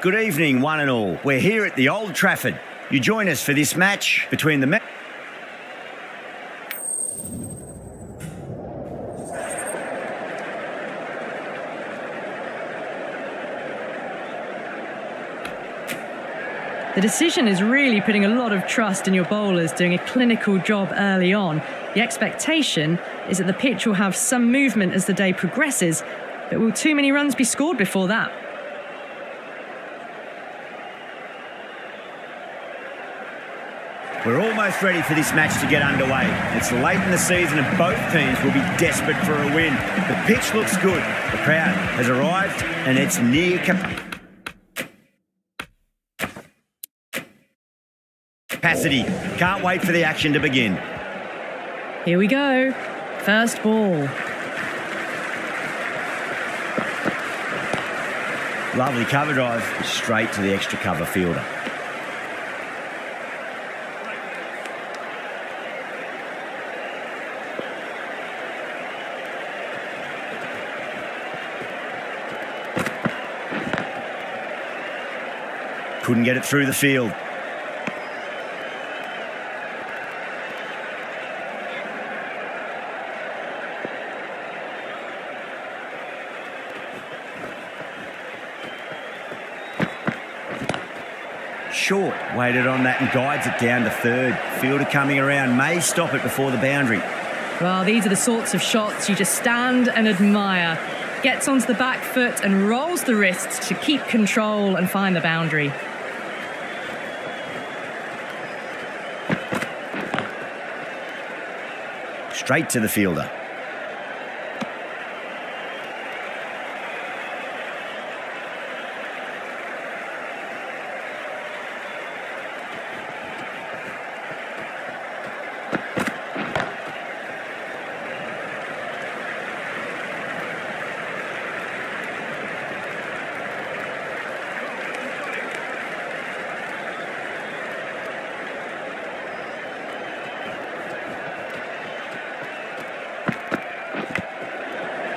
Good evening, one and all. We're here at the Old Trafford. You join us for this match between the... The decision is really putting a lot of trust in your bowlers doing a clinical job early on. The expectation is that the pitch will have some movement as the day progresses, but will too many runs be scored before that? We're almost ready for this match to get underway. It's late in the season and both teams will be desperate for a win. The pitch looks good. The crowd has arrived and it's near capacity. Can't wait for the action to begin. Here we go. First ball. Lovely cover drive, straight to the extra cover fielder. Couldn't get it through the field. Short, waited on that and guides it down to third. Fielder coming around, may stop it before the boundary. Well, these are the sorts of shots you just stand and admire. Gets onto the back foot and rolls the wrists to keep control and find the boundary. Straight to the fielder.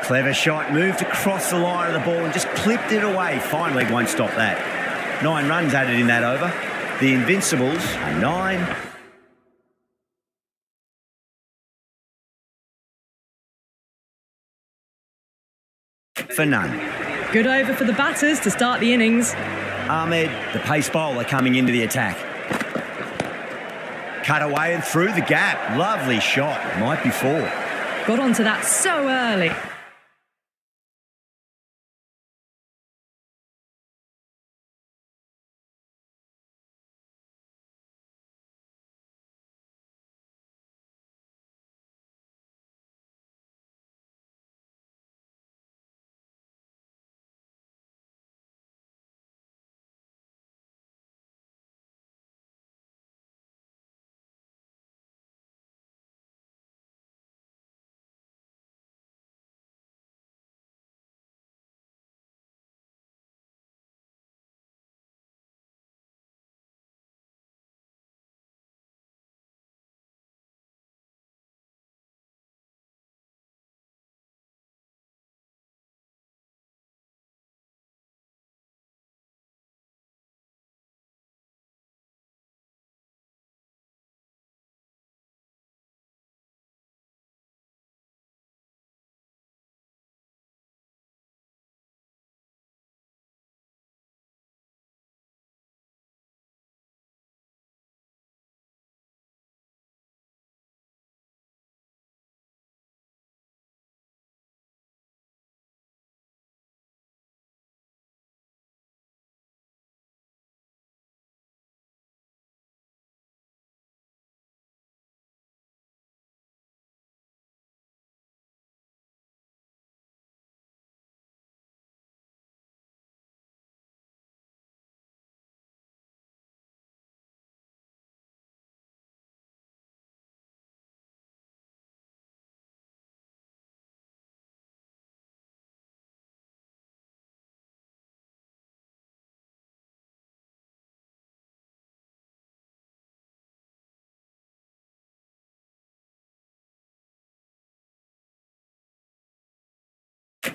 Clever shot, moved across the line of the ball and just clipped it away. Finally won't stop that. 9 runs added in that over. The Invincibles are 9. For none. Good over for the batters to start the innings. Ahmed, the pace bowler, coming into the attack. Cut away and through the gap. Lovely shot. Might be 4. Got onto that so early.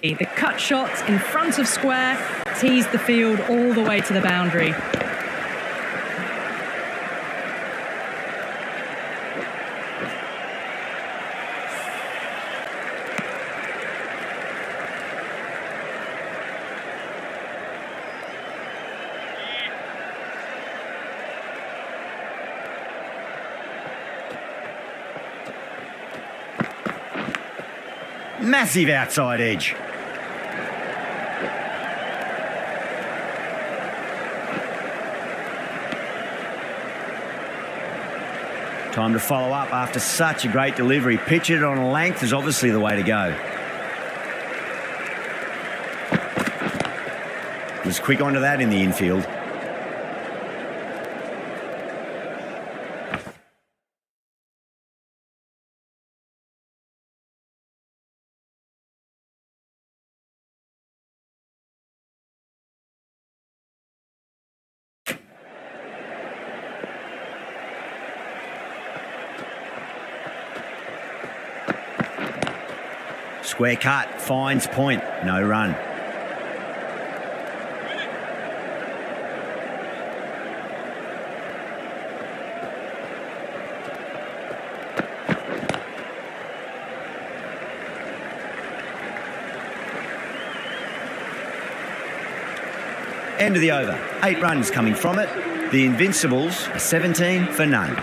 The cut shot in front of square teased the field all the way to the boundary. Massive outside edge. Time to follow up after such a great delivery. Pitch it on a length is obviously the way to go. Was quick onto that in the infield. Square cut, finds point, no run. End of the over. 8 runs coming from it. The Invincibles are 17 for none.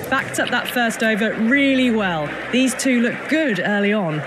Backed up that first over really well. These two look good early on.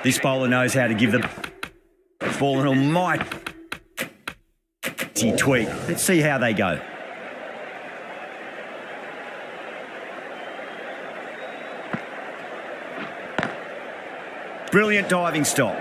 This bowler knows how to give the ball an almighty tweak. Let's see how they go. Brilliant diving stop.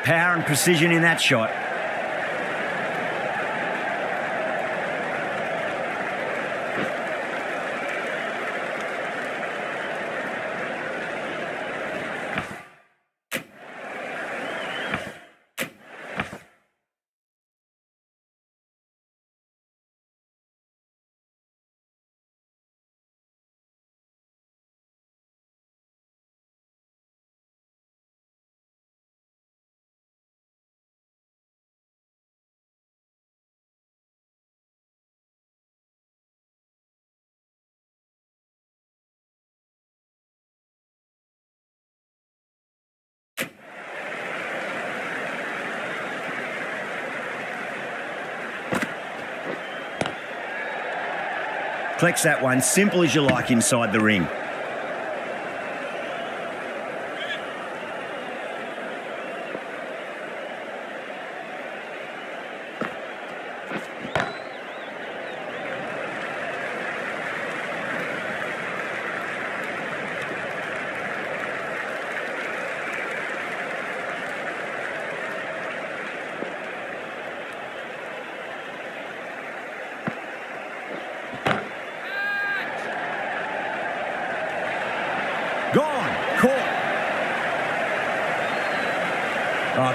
Power and precision in that shot. Collects that one, simple as you like inside the ring.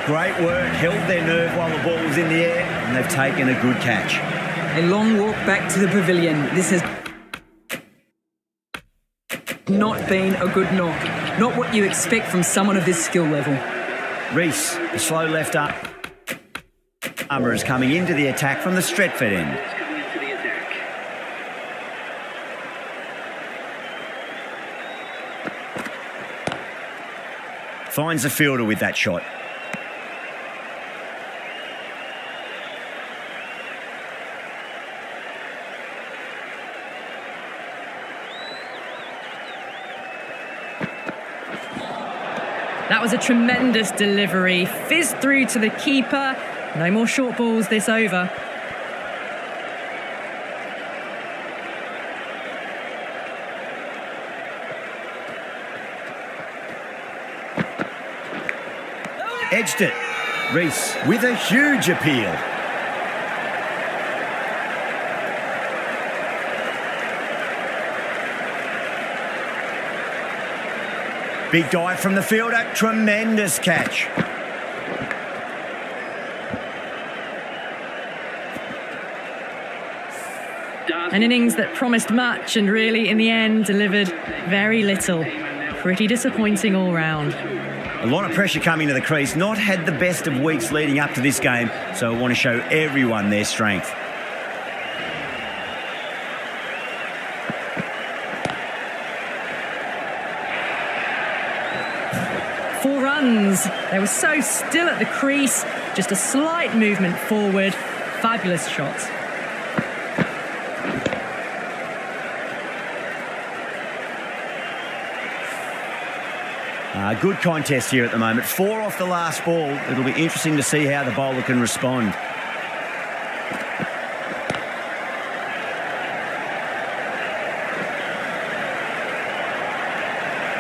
great work, held their nerve while the ball was in the air, and they've taken a good catch. A long walk back to the pavilion. This has not been a good knock. Not what you expect from someone of this skill level. Reese, the slow left armour, is coming into the attack from the Stretford end. Finds the fielder with that shot. That was a tremendous delivery. Fizzed through to the keeper. No more short balls this over. Edged it. Reese with a huge appeal. Big dive from the fielder. Tremendous catch. An innings that promised much and really, in the end, delivered very little. Pretty disappointing all round. A lot of pressure coming to the crease. Not had the best of weeks leading up to this game, so I want to show everyone their strength. Four runs. They were so still at the crease. Just a slight movement forward. Fabulous shot. Good contest here at the moment. 4 off the last ball. It'll be interesting to see how the bowler can respond.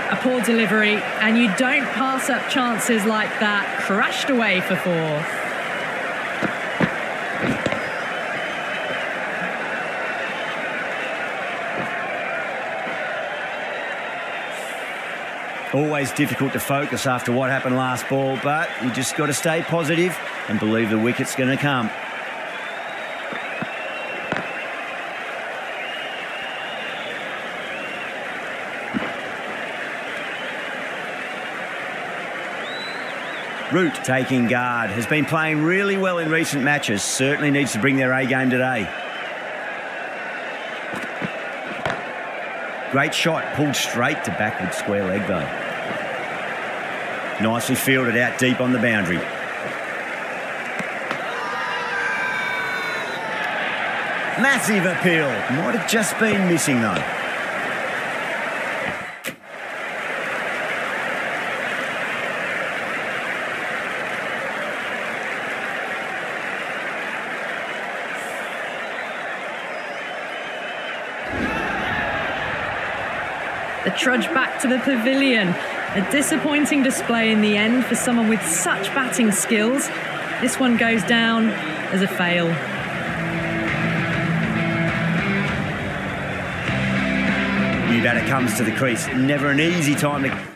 A poor delivery, and you don't pass up chances like that. Crashed away for 4. Always difficult to focus after what happened last ball, but you just got to stay positive and believe the wicket's going to come. Root taking guard. Has been playing really well in recent matches. Certainly needs to bring their A game today. Great shot, pulled straight to backward square leg though. Nicely fielded out deep on the boundary. Massive appeal. Might have just been missing though. The trudge back to the pavilion. A disappointing display in the end for someone with such batting skills. This one goes down as a fail. New batter comes to the crease. Never an easy time to...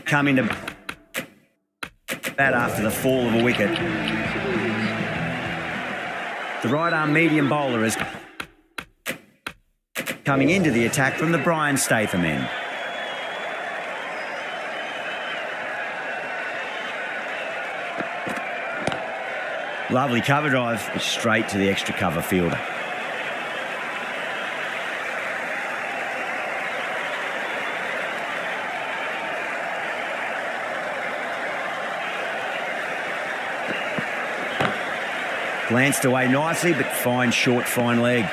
Coming to bat after the fall of a wicket. The right arm medium bowler is coming into the attack from the Brian Statham end. Lovely cover drive, straight to the extra cover fielder. Glanced away nicely, but fine short, fine leg.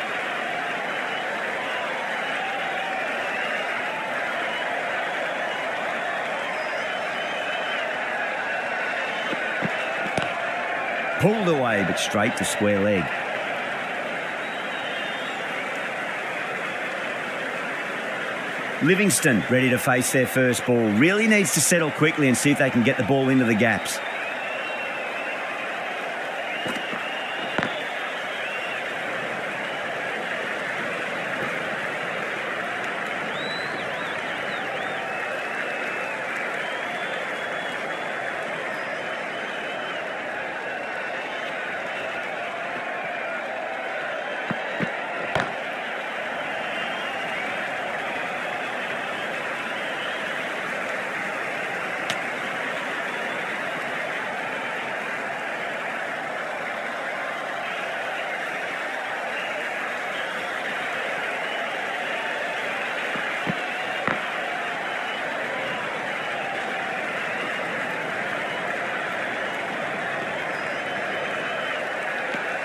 Pulled away, but straight to square leg. Livingston ready to face their first ball. Really needs to settle quickly and see if they can get the ball into the gaps.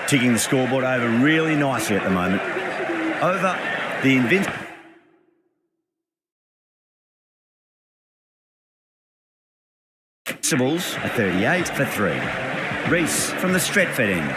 Ticking the scoreboard over really nicely at the moment. Over the Invincibles are 38 for 3. Reese from the Stretford end.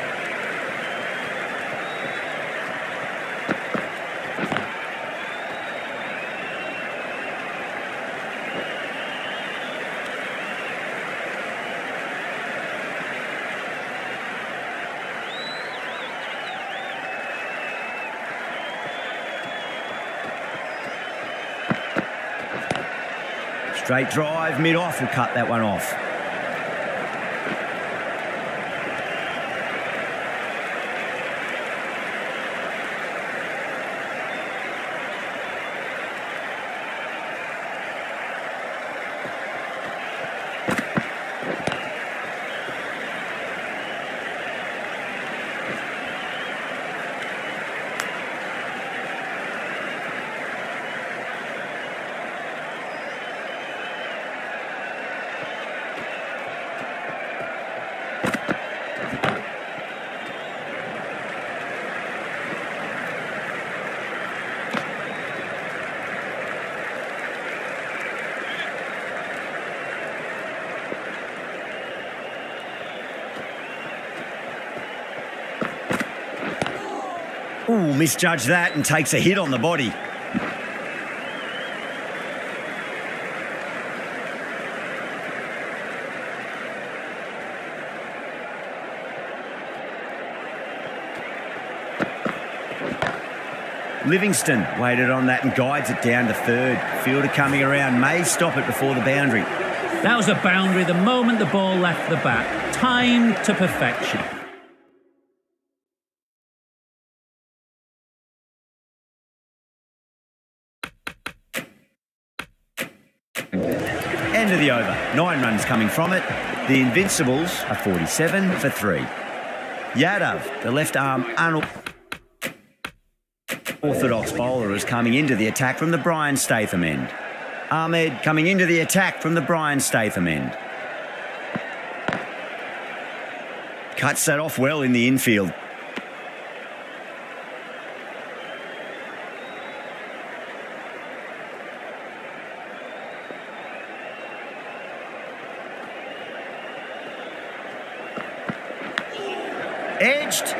Straight drive, mid-off will cut that one off. Ooh, misjudged that and takes a hit on the body. Livingston waited on that and guides it down to third. Fielder coming around, may stop it before the boundary. That was a boundary the moment the ball left the bat. Timed to perfection. End of the over. 9 runs coming from it. The Invincibles are 47 for 3. Yadav, the left arm unorthodox bowler, is coming into the attack from the Brian Statham end. Ahmed coming into the attack from the Brian Statham end. Cuts that off well in the infield. Edged.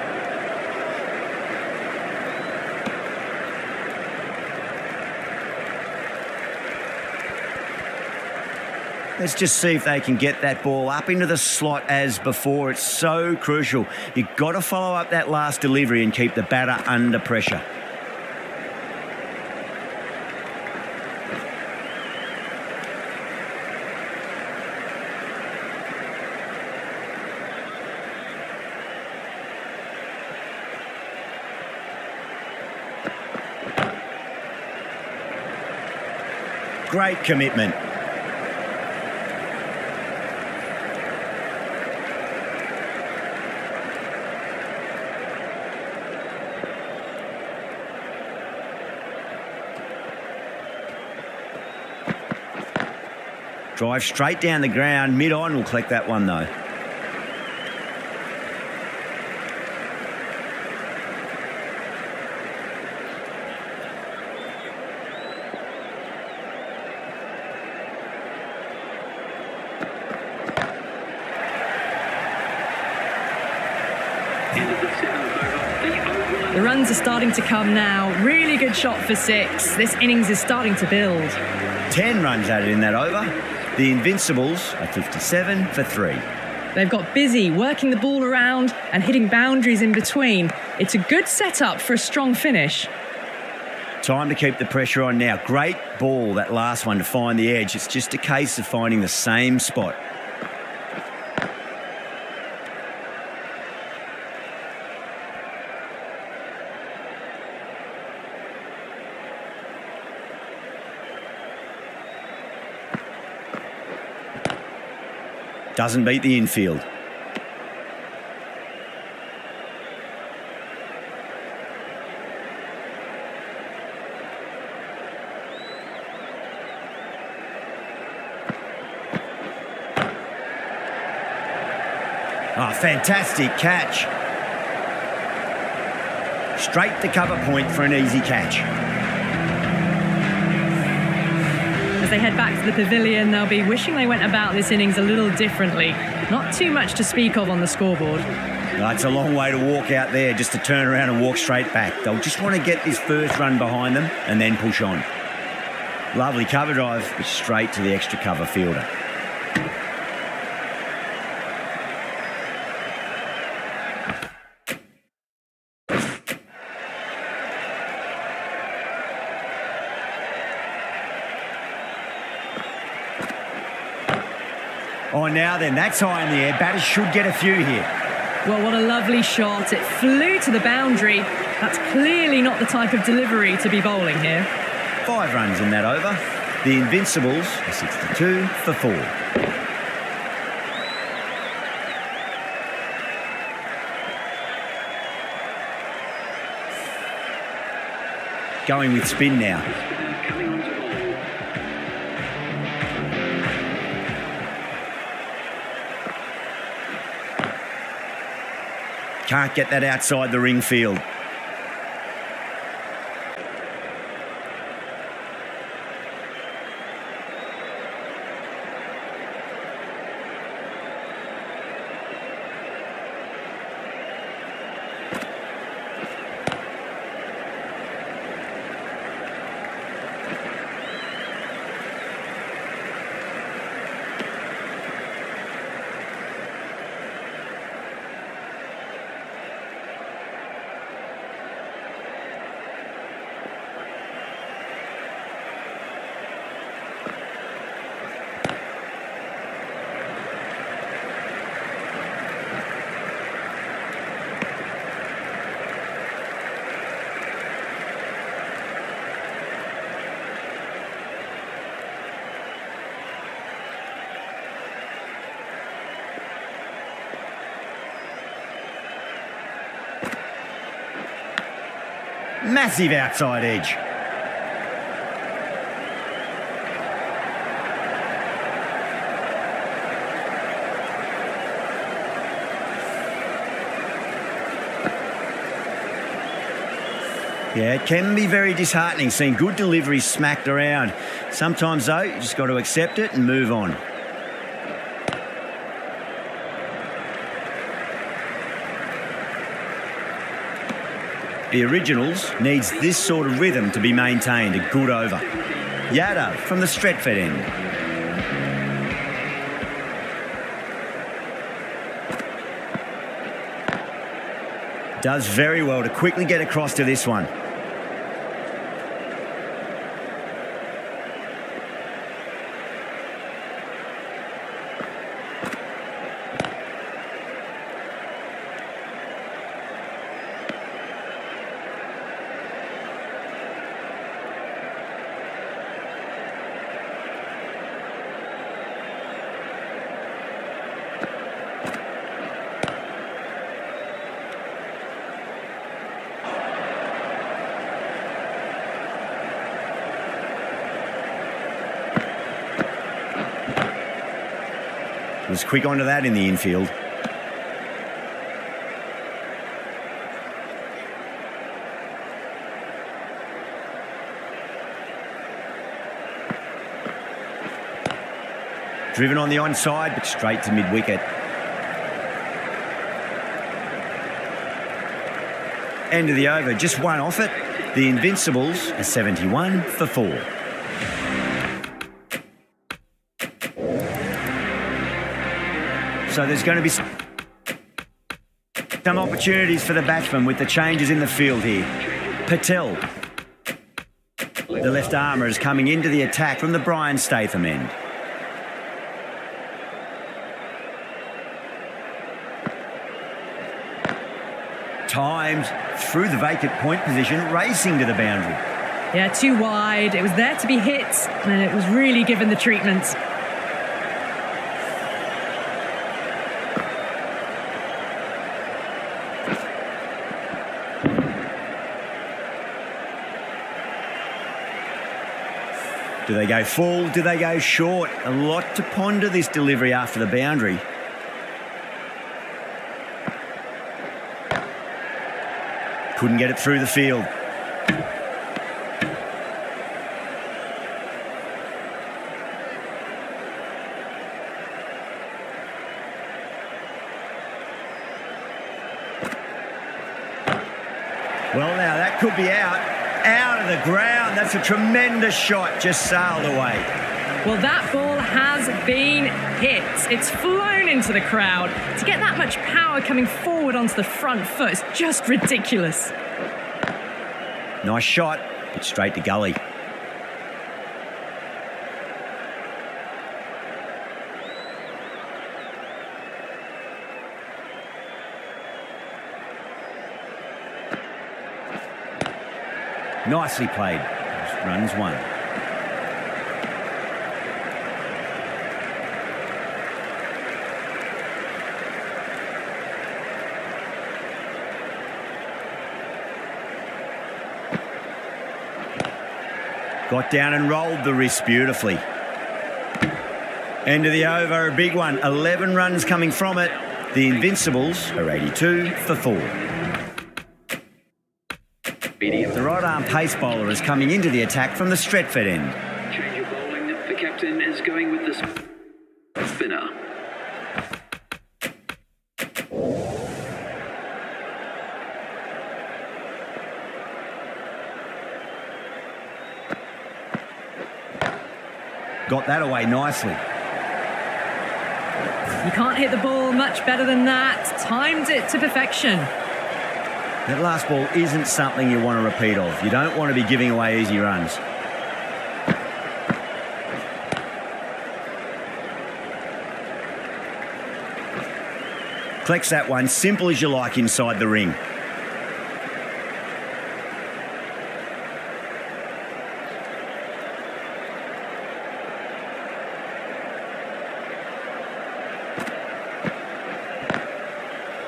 Let's just see if they can get that ball up into the slot as before. It's so crucial. You've got to follow up that last delivery and keep the batter under pressure. Great commitment. Drive straight down the ground, mid-on will collect that one though. The runs are starting to come now. Really good shot for 6. This innings is starting to build. 10 runs added in that over. The Invincibles are 57 for 3. They've got busy working the ball around and hitting boundaries in between. It's a good setup for a strong finish. Time to keep the pressure on now. Great ball, that last one, to find the edge. It's just a case of finding the same spot. Doesn't beat the infield. Oh, fantastic catch. Straight to cover point for an easy catch. As they head back to the pavilion, they'll be wishing they went about this innings a little differently. Not too much to speak of on the scoreboard. No, it's a long way to walk out there just to turn around and walk straight back. They'll just want to get this first run behind them and then push on. Lovely cover drive, but straight to the extra cover fielder. Oh, now then, that's high in the air. Batters should get a few here. Well, what a lovely shot. It flew to the boundary. That's clearly not the type of delivery to be bowling here. 5 runs in that over. The Invincibles are 62 for 4. Going with spin now. Can't get that outside the ring field. Massive outside edge. Yeah, it can be very disheartening seeing good deliveries smacked around. Sometimes, though, you just got to accept it and move on. The Originals needs this sort of rhythm to be maintained. A good over. Yada from the Stretford end. Does very well to quickly get across to this one. Was quick onto that in the infield. Driven on the onside, but straight to mid-wicket. End of the over, just one off it. The Invincibles are 71 for 4. So there's going to be some opportunities for the batsman with the changes in the field here. Patel, the left armour, is coming into the attack from the Brian Statham end. Timed through the vacant point position, racing to the boundary. Yeah, too wide. It was there to be hit, and it was really given the treatment. Do they go full? Do they go short? A lot to ponder this delivery after the boundary. Couldn't get it through the field. Well, now that could be out of the ground. That's a tremendous shot, just sailed away. Well, that ball has been hit. It's flown into the crowd. To get that much power coming forward onto the front foot is just ridiculous. Nice shot, but straight to gully. Nicely played. Runs 1. Got down and rolled the wrist beautifully. End of the over, a big one. 11 runs coming from it. The Invincibles are 82 for 4. The right arm pace bowler is coming into the attack from the Stretford end. Change of bowling. The captain is going with the spinner. Got that away nicely. You can't hit the ball much better than that. Timed it to perfection. That last ball isn't something you want to repeat of. You don't want to be giving away easy runs. Collects that one, simple as you like inside the ring.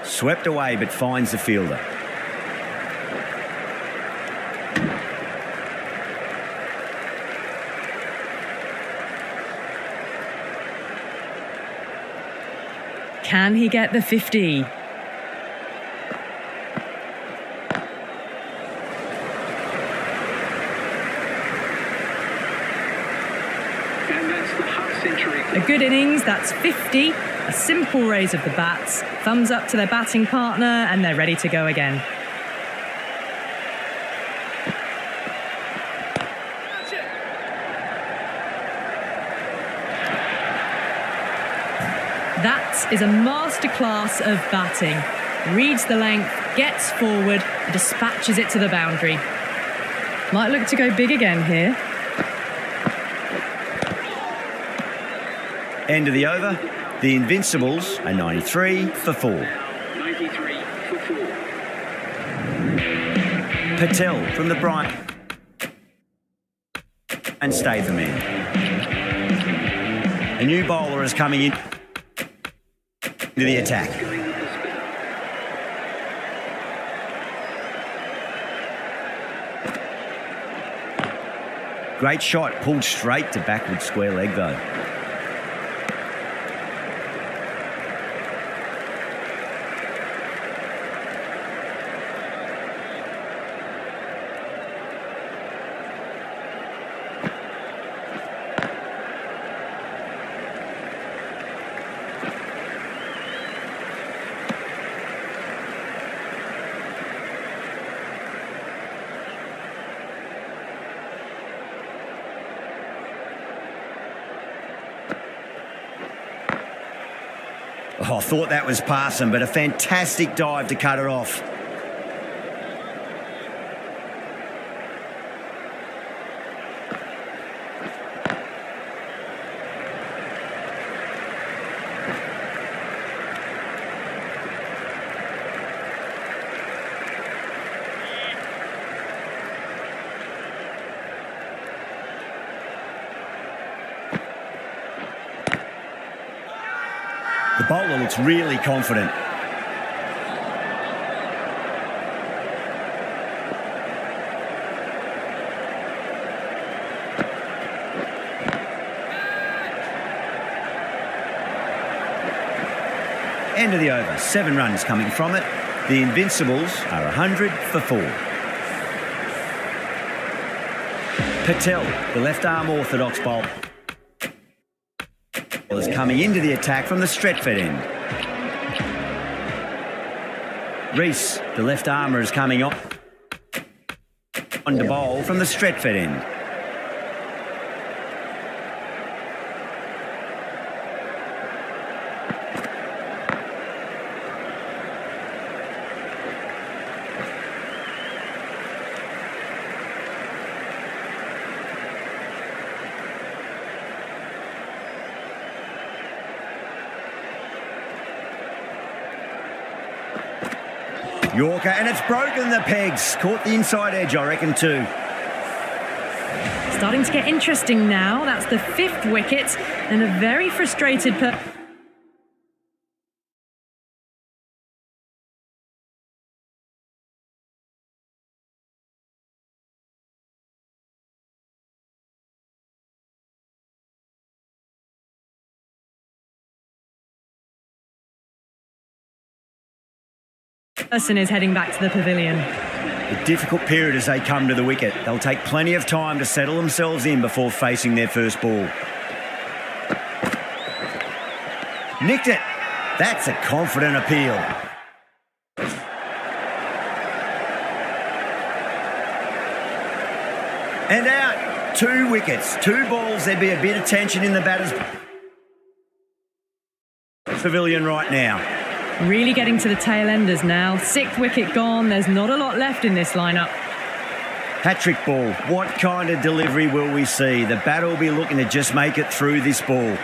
Swept away, but finds the fielder. Can he get the 50? And that's the half century. A good innings, that's 50. A simple raise of the bats. Thumbs up to their batting partner, and they're ready to go again. That is a masterclass of batting. Reads the length, gets forward, and dispatches it to the boundary. Might look to go big again here. End of the over. The Invincibles are 93 for 4. 93 for 4. Patel from the Bryant and Statham in. A new bowler is coming in to the attack. Great shot, pulled straight to backward square leg though. Oh, I thought that was passing, but a fantastic dive to cut it off. The bowler looks really confident. End of the over. 7 runs coming from it. The Invincibles are 100 for 4. Patel, the left-arm orthodox bowler, is coming into the attack from the Stretford end. Reese, the left armour, is coming on to bowl from the Stretford end. Yorker, and it's broken the pegs. Caught the inside edge, I reckon, too. Starting to get interesting now. That's the 5th wicket and a very frustrated person is heading back to the pavilion. A difficult period as they come to the wicket. They'll take plenty of time to settle themselves in before facing their first ball. Nicked it. That's a confident appeal. And out. 2 wickets. 2 balls. There'd be a bit of tension in the batter's pavilion right now. Really getting to the tail enders now. 6th wicket gone. There's not a lot left in this lineup. Hat-trick ball. What kind of delivery will we see? The batter will be looking to just make it through this ball.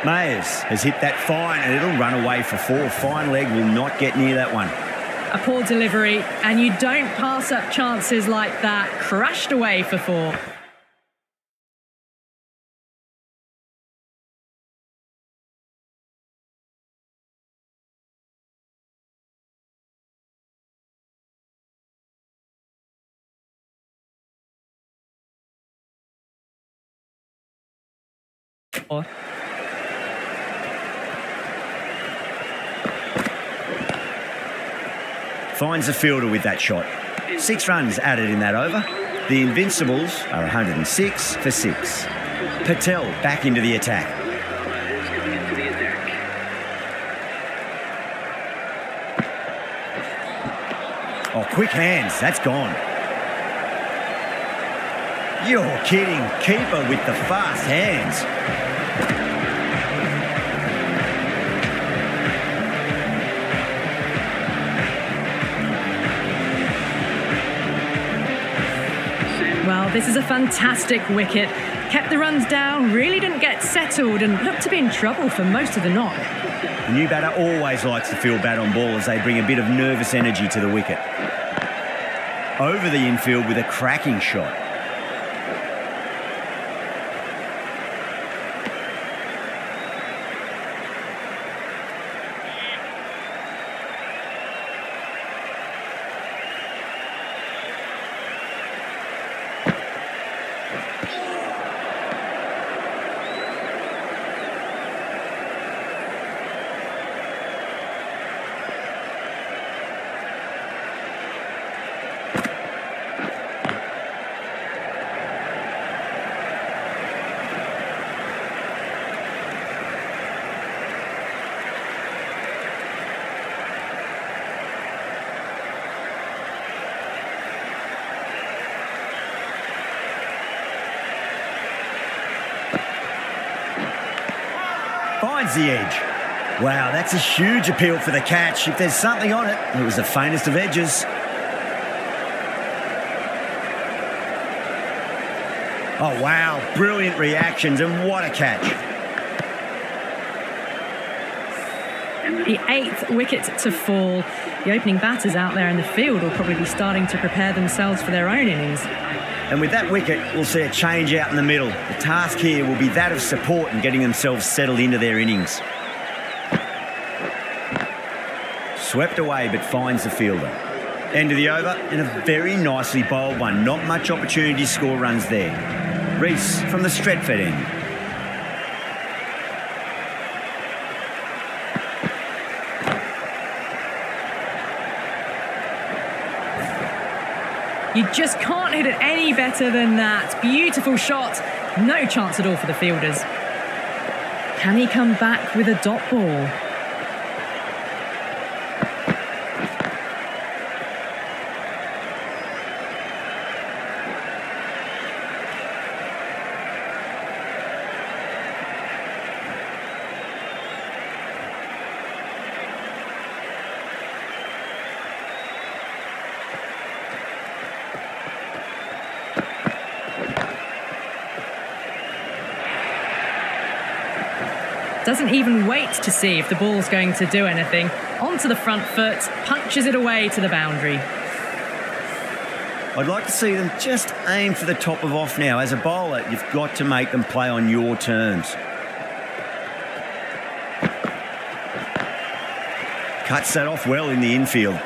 Mayers has hit that fine and it'll run away for 4. Fine leg will not get near that one. A poor delivery, and you don't pass up chances like that. Crashed away for 4. Finds the fielder with that shot. 6 runs added in that over. The Invincibles are 106 for 6. Patel back into the attack. Oh, quick hands. That's gone. You're kidding. Keeper with the fast hands. Well, this is a fantastic wicket. Kept the runs down, really didn't get settled and looked to be in trouble for most of the knock. The new batter always likes to feel bat on ball as they bring a bit of nervous energy to the wicket. Over the infield with a cracking shot. Finds the edge. Wow, that's a huge appeal for the catch. If there's something on it, it was the faintest of edges. Oh, wow. Brilliant reactions, and what a catch. The 8th wicket to fall. The opening batters out there in the field will probably be starting to prepare themselves for their own innings. And with that wicket, we'll see a change out in the middle. The task here will be that of support and getting themselves settled into their innings. Swept away, but finds the fielder. End of the over, and a very nicely bowled one. Not much opportunity to score runs there. Reese from the Stretford end. You just can't hit it any better than that. Beautiful shot. No chance at all for the fielders. Can he come back with a dot ball? Doesn't even wait to see if the ball's going to do anything. Onto the front foot, punches it away to the boundary. I'd like to see them just aim for the top of off now. As a bowler, you've got to make them play on your terms. Cuts that off well in the infield.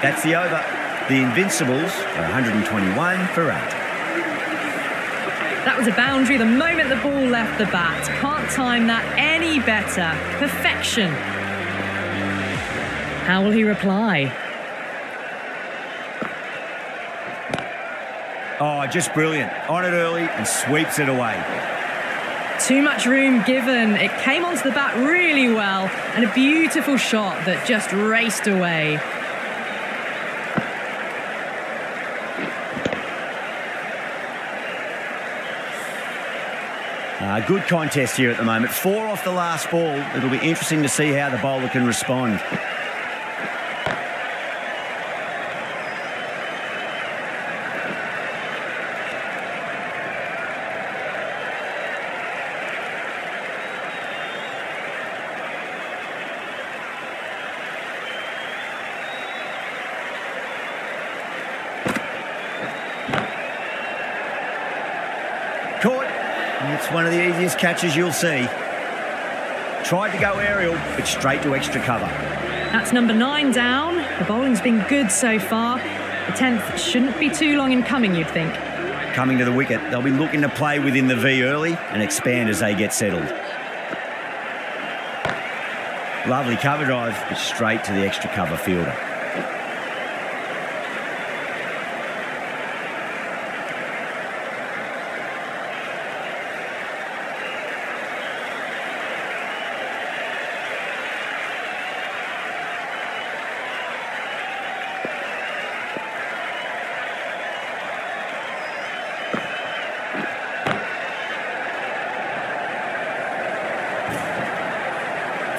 That's the over. The Invincibles are 121 for 8. That was a boundary the moment the ball left the bat. Can't time that any better. Perfection. How will he reply? Oh, just brilliant. On it early and sweeps it away. Too much room given. It came onto the bat really well, and a beautiful shot that just raced away. Good contest here at the moment. 4 off the last ball. It'll be interesting to see how the bowler can respond. Caught. It's one of the easiest catches you'll see. Tried to go aerial, but straight to extra cover. That's number 9 down. The bowling's been good so far. The 10th shouldn't be too long in coming, you'd think. Coming to the wicket, they'll be looking to play within the V early and expand as they get settled. Lovely cover drive, but straight to the extra cover fielder.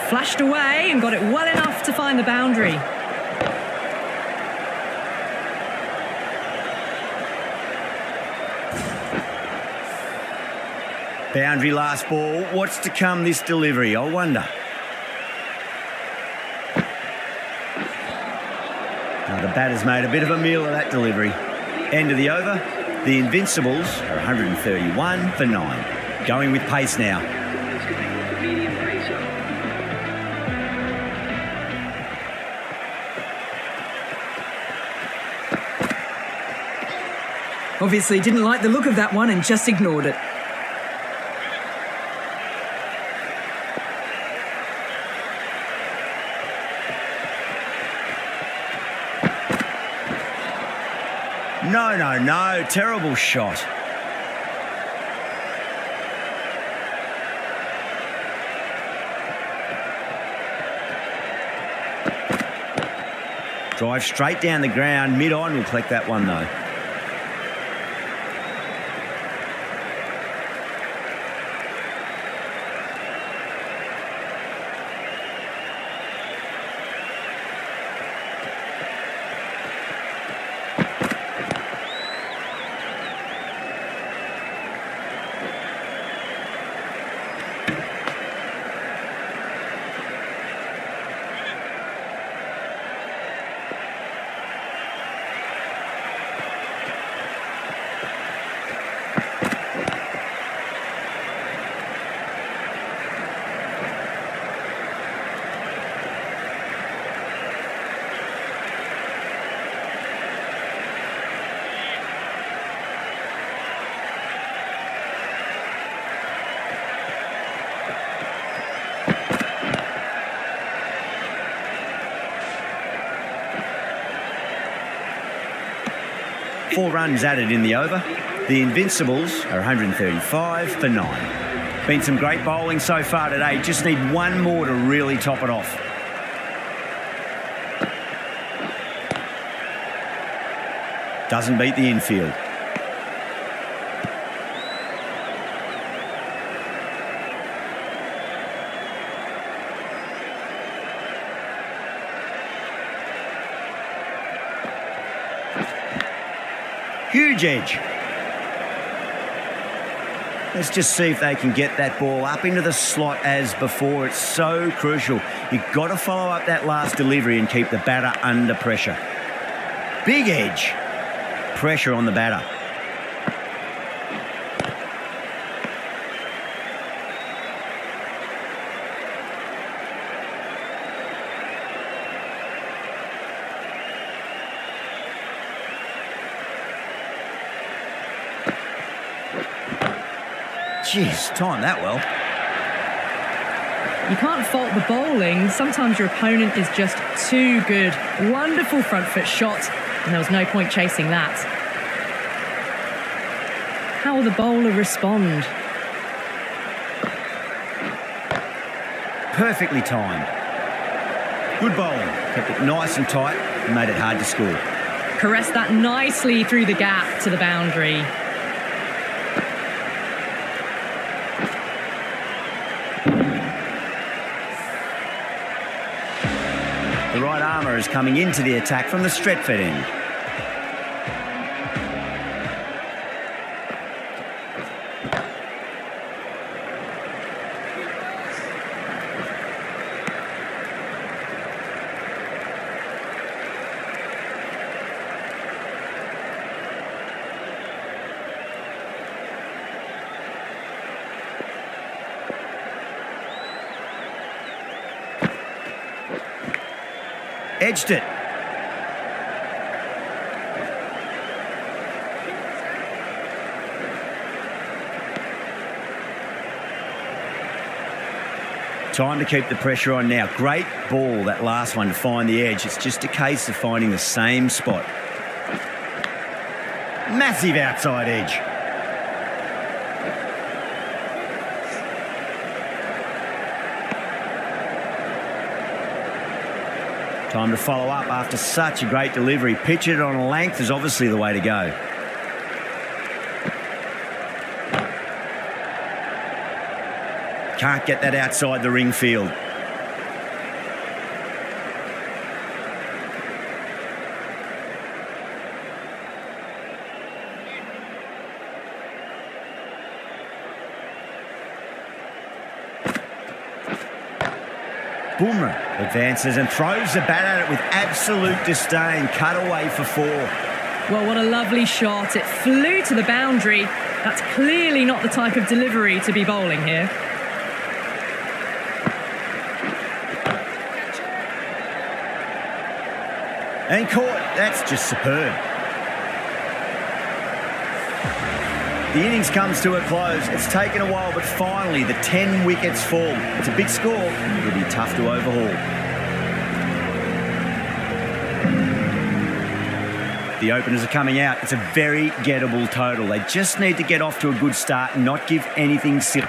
Flashed away and got it well enough to find the boundary. Boundary last ball. What's to come this delivery? I wonder. The batter's made a bit of a meal of that delivery. End of the over. The Invincibles are 131 for 9. Going with pace now. Obviously didn't like the look of that one and just ignored it. No. Terrible shot. Drive straight down the ground. Mid-on will collect that one, though. Four runs added in the over. The Invincibles are 135 for 9. Been some great bowling so far today. Just need one more to really top it off. Doesn't beat the infield. Huge edge. Let's just see if they can get that ball up into the slot as before. It's so crucial. You've got to follow up that last delivery and keep the batter under pressure. Big edge. Pressure on the batter. Jeez, timed that well. You can't fault the bowling. Sometimes your opponent is just too good. Wonderful front foot shot, and there was no point chasing that. How will the bowler respond? Perfectly timed. Good bowling. Kept it nice and tight and made it hard to score. Caressed that nicely through the gap to the boundary. The right armour is coming into the attack from the Stretford end. Edged it. Time to keep the pressure on now. Great ball, that last one, to find the edge. It's just a case of finding the same spot. Massive outside edge. Time to follow up after such a great delivery. Pitch it on a length is obviously the way to go. Can't get that outside the ring field. Boomer advances and throws the bat at it with absolute disdain. Cut away for 4. Well, what a lovely shot. It flew to the boundary. That's clearly not the type of delivery to be bowling here. And caught. That's just superb. The innings comes to a close. It's taken a while, but finally the 10 wickets fall. It's a big score. It'll be tough to overhaul. The openers are coming out. It's a very gettable total. They just need to get off to a good start and not give anything silly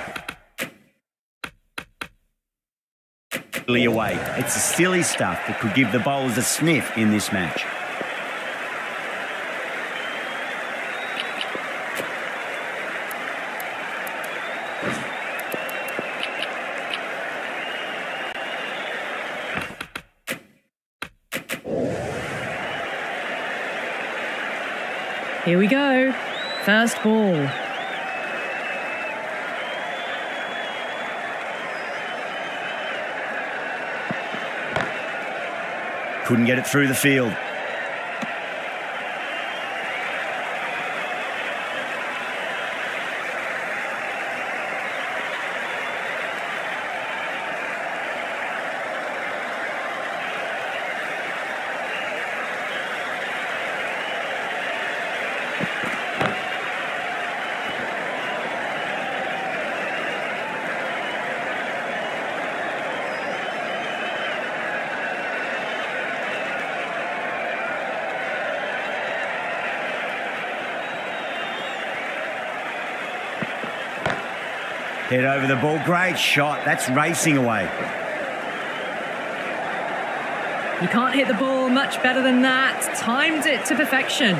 away. It's the silly stuff that could give the bowlers a sniff in this match. Here we go. First ball. Couldn't get it through the field. Head over the ball. Great shot. That's racing away. You can't hit the ball much better than that. Timed it to perfection.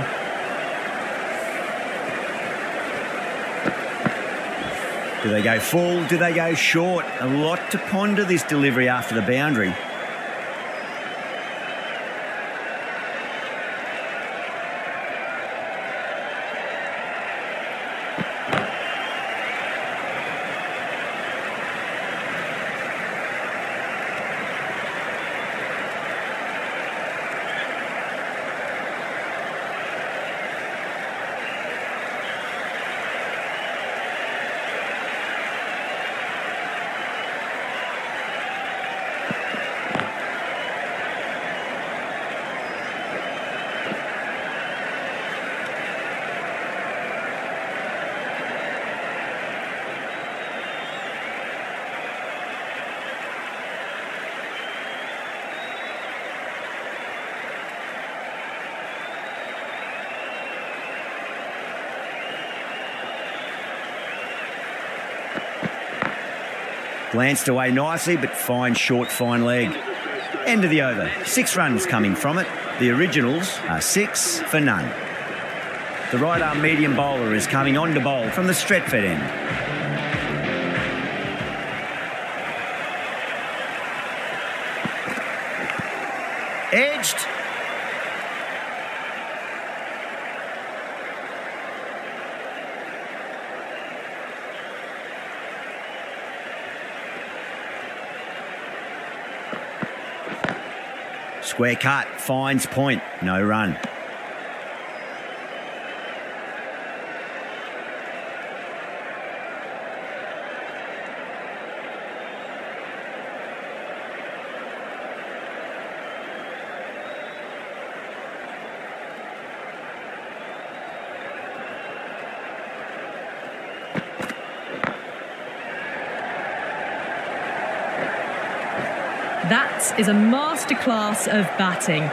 Do they go full? Do they go short? A lot to ponder this delivery after the boundary. Glanced away nicely, but fine short, fine leg. End of the over. 6 runs coming from it. The originals are 6 for none. The right-arm medium bowler is coming on to bowl from the Stretford end. Edged. Square cut, finds point, no run. That is a masterclass of batting.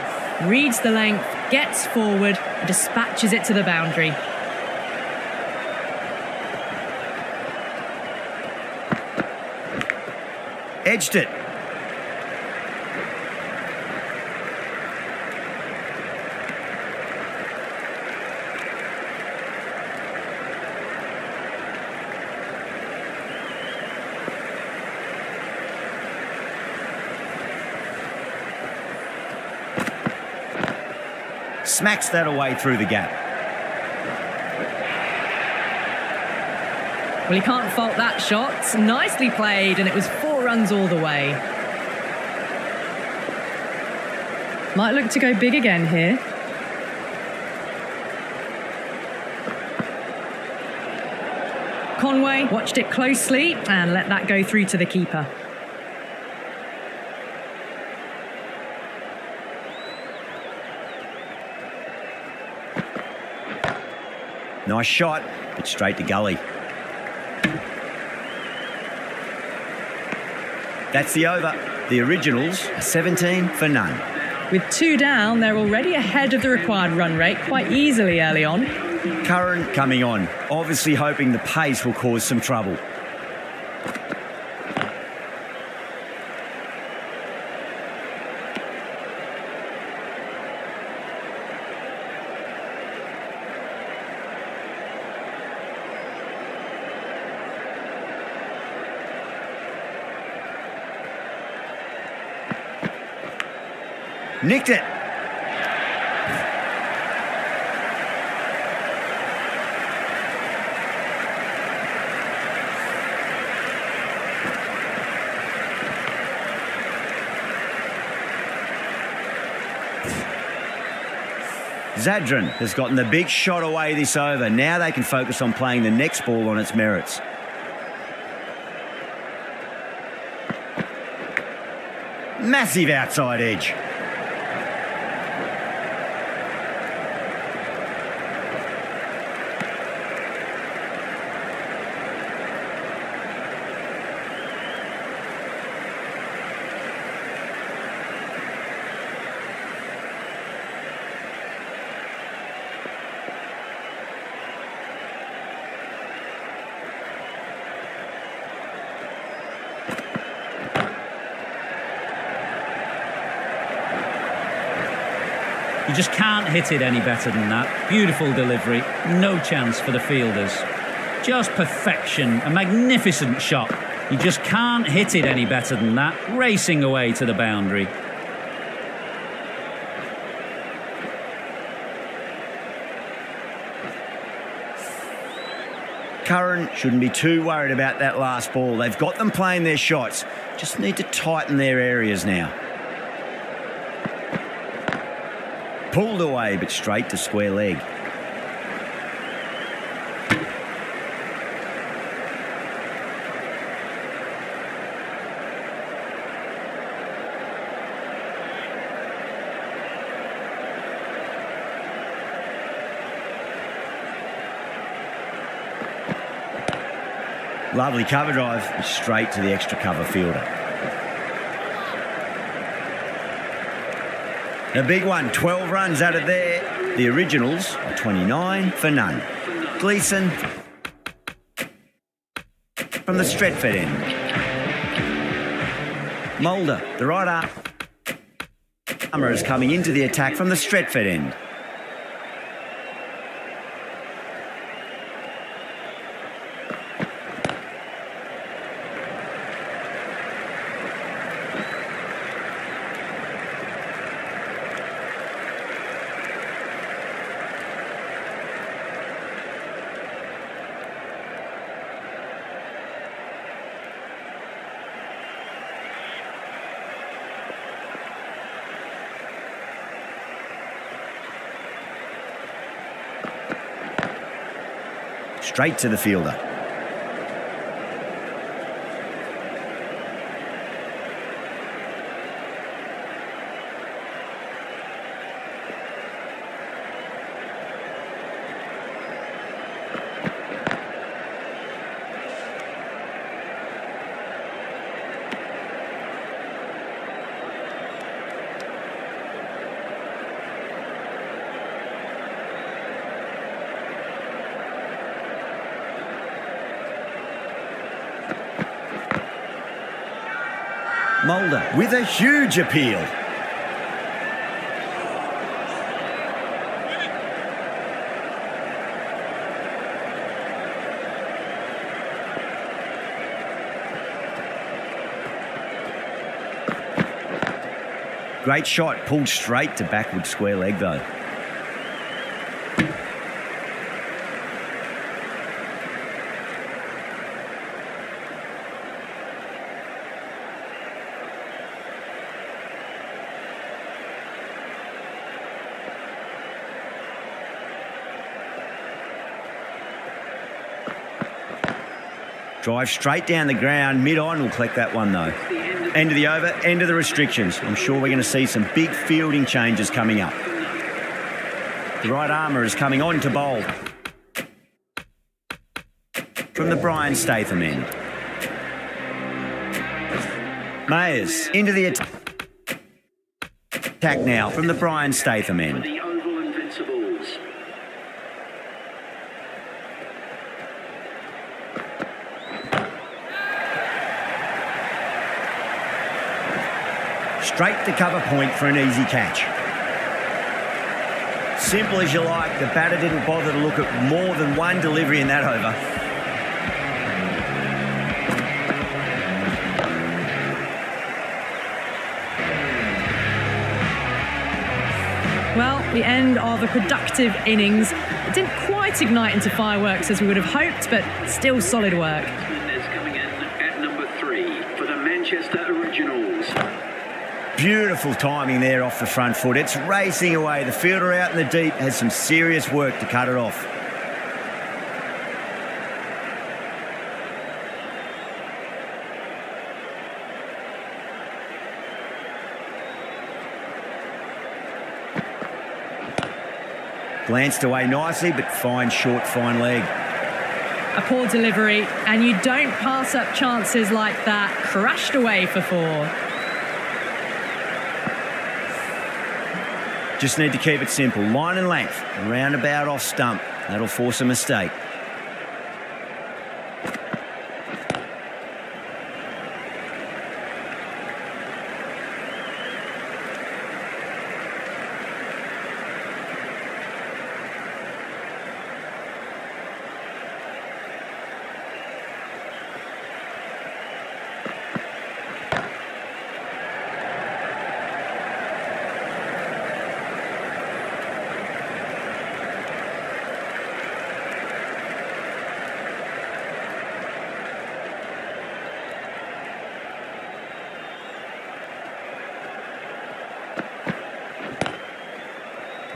Reads the length, gets forward, and dispatches it to the boundary. Edged it. Smacks that away through the gap. Well, he can't fault that shot. Nicely played, and it was 4 runs all the way. Might look to go big again here. Conway watched it closely and let that go through to the keeper. Nice shot, but straight to gully. That's the over. The Originals are 17 for none. With 2 down, they're already ahead of the required run rate quite easily early on. Curran coming on, obviously hoping the pace will cause some trouble. Nicked it. Zadran has gotten the big shot away this over. Now they can focus on playing the next ball on its merits. Massive outside edge. You just can't hit it any better than that. Beautiful delivery, no chance for the fielders. Just perfection, a magnificent shot. You just can't hit it any better than that. Racing away to the boundary. Curran shouldn't be too worried about that last ball. They've got them playing their shots. Just need to tighten their areas now. Pulled away, but straight to square leg. Lovely cover drive, straight to the extra cover fielder. A big one, 12 runs out of there. The Originals are 29 for none. Gleeson from the Stretford end. Mulder, the right armour, is coming into the attack from the Stretford end. Straight to the fielder. Mulder with a huge appeal. Great shot, pulled straight to backward square leg though. Drive straight down the ground, mid-on, will collect that one though. End of the over, end of the restrictions. I'm sure we're going to see some big fielding changes coming up. The right armour is coming on to bowl. from the Brian Statham end. Mayers into the attack now from the Brian Statham end. The Oval Invincibles. Straight to cover point for an easy catch. Simple as you like, the batter didn't bother to look at more than one delivery in that over. Well, the end of a productive innings. It didn't quite ignite into fireworks as we would have hoped, but still solid work. Is coming in at number 3 for the Manchester Originals. Beautiful timing there off the front foot. It's racing away. The fielder out in the deep has some serious work to cut it off. Glanced away nicely, but fine short, fine leg. A poor delivery, and you don't pass up chances like that. Crashed away for 4. Just need to keep it simple. Line and length, roundabout off stump. That'll force a mistake.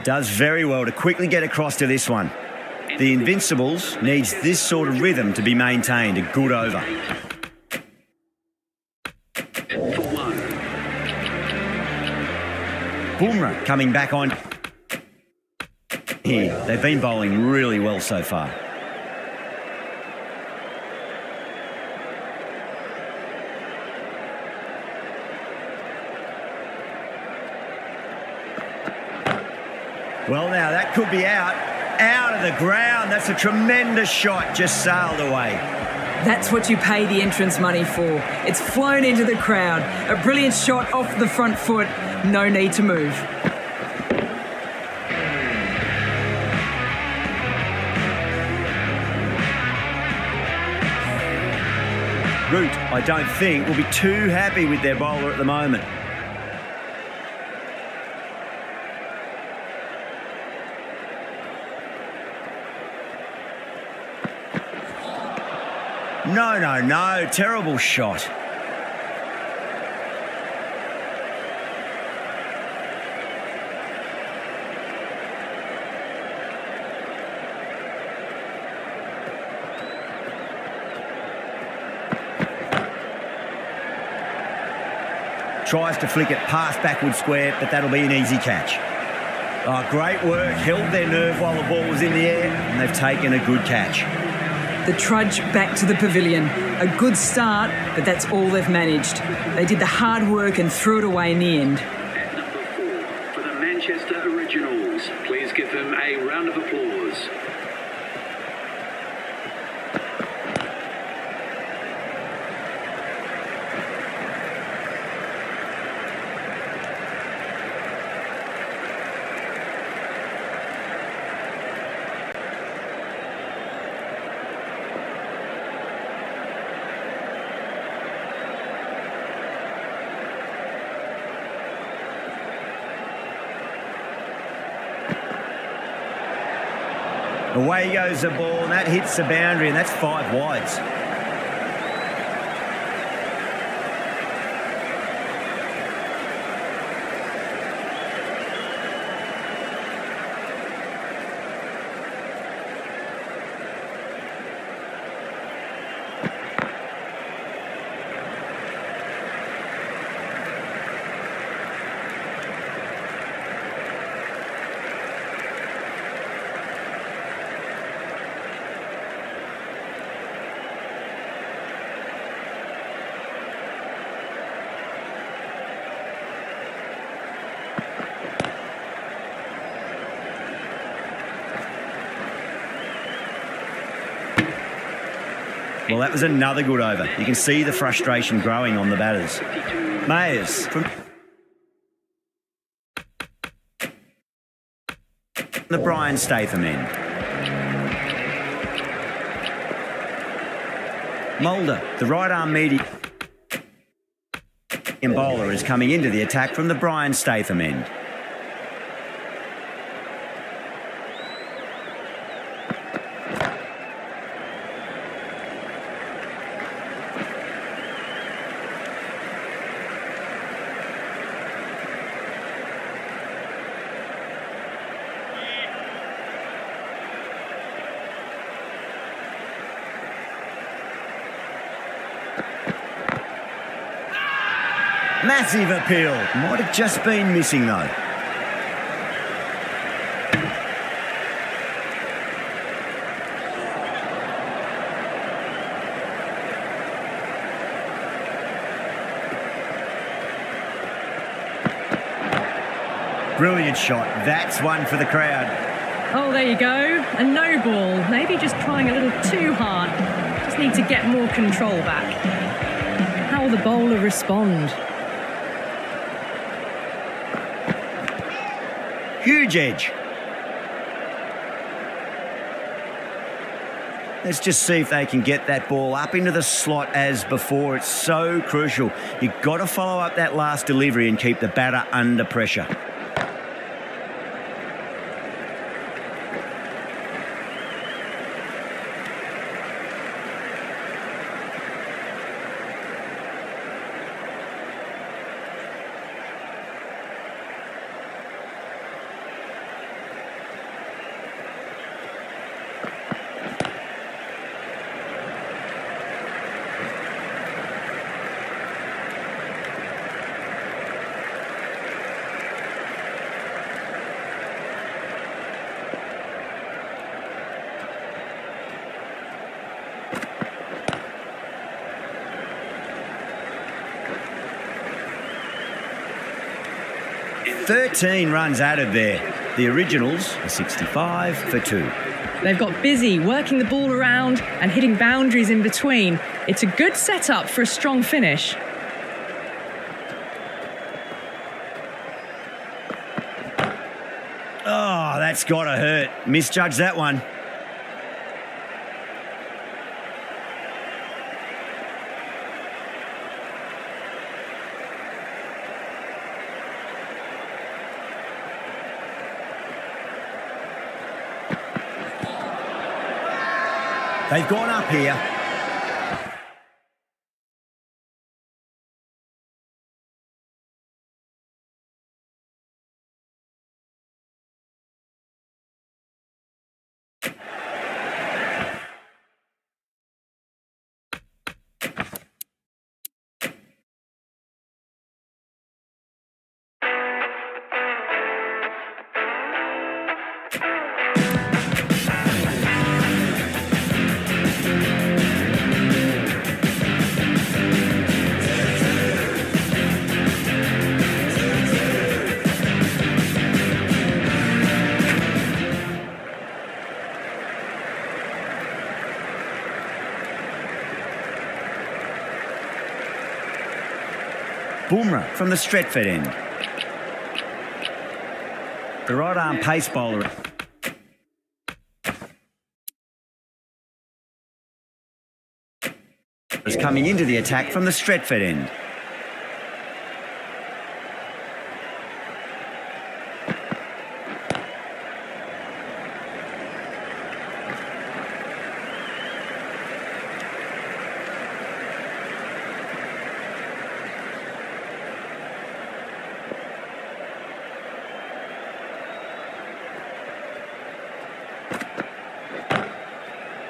Does very well to quickly get across to this one. The Invincibles needs this sort of rhythm to be maintained. A good over. For 1. Bumrah coming back on here. They've been bowling really well so far. Well, now that could be out of the ground. That's a tremendous shot, just sailed away. That's what you pay the entrance money for. It's flown into the crowd. A brilliant shot off the front foot. No need to move. Root, I don't think, will be too happy with their bowler at the moment. No. Terrible shot. Tries to flick it past backward square, but that'll be an easy catch. Oh, great work. Held their nerve while the ball was in the air, and they've taken a good catch. The trudge back to the pavilion. A good start, but that's all they've managed. They did the hard work and threw it away in the end. At number 4 for the Manchester Originals. Please give them a round of applause. Away goes the ball, and that hits the boundary, and that's 5 wides. Well, that was another good over. You can see the frustration growing on the batters. Mayers from the Brian Statham end. Mulder, the right-arm medium bowler, is coming into the attack from the Brian Statham end. Massive appeal. Might have just been missing though. Brilliant shot. That's one for the crowd. Oh, there you go. A no ball. Maybe just trying a little too hard. Just need to get more control back. How will the bowler respond? Huge edge. Let's just see if they can get that ball up into the slot as before. It's so crucial. You've got to follow up that last delivery and keep the batter under pressure. "13 runs added there. The Originals are 65 for 2. They've got busy working the ball around and hitting boundaries in between. It's a good setup for a strong finish. Oh, that's got to hurt. Misjudged that one. They've gone up here. Boomerang from the Stretford end. The right-arm pace bowler is coming into the attack from the Stretford end.